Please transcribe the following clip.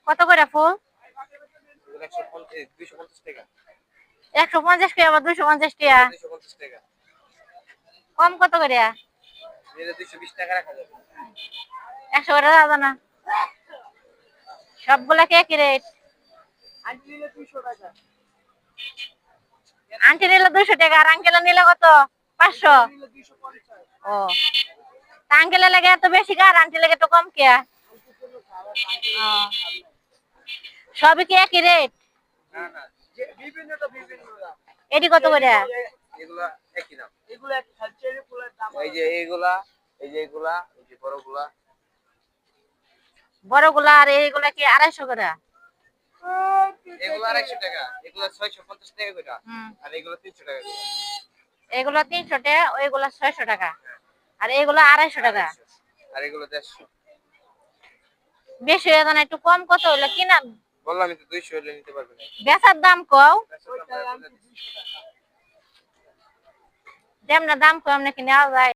কত করে ফুল? 250 টাকা। 150 টাকা আবার 250 টাকা। 250 টাকা। কম কত করে? নিলে 220 টাকা রাখা যাবে। 100 করে দাও না। সবগুলা কি একই রেট? আন্টি নিলে 200 টাকা। আন্টি নিলে 200 টাকা আর আঙ্কেল নিলে কত? 500। নিলে 250। ও, আঙ্কেলে লাগে এত বেশি আর আন্টি লাগে তো কম কে? সবই কি একই রেট? না না, যে বিভিন্নটা বিভিন্ন দাম। এটি কত করে? এগুলা একই দাম। এগুলা এক চেরি ফুলের দাম। এই যে এইগুলা, এই যে এগুলা, এই যে বড়গুলা। বড়গুলা আর এইগুলা কি 250 করে? এগুলা 250 টাকা, এগুলা 650 টাকা করে। আর এগুলা 300 টাকা করে। এগুলো 300 টাকা, ওইগুলা 600 টাকা। আর এগুলো 250 টাকা। আর এগুলো 150। বেশি হয়ে যায় না, একটু কম কত হইলো কি না? বললাম তো 200 হলে নিতে পারবেন। বেচার দাম কও। যেমন দাম কম নাকি নেওয়া যায়।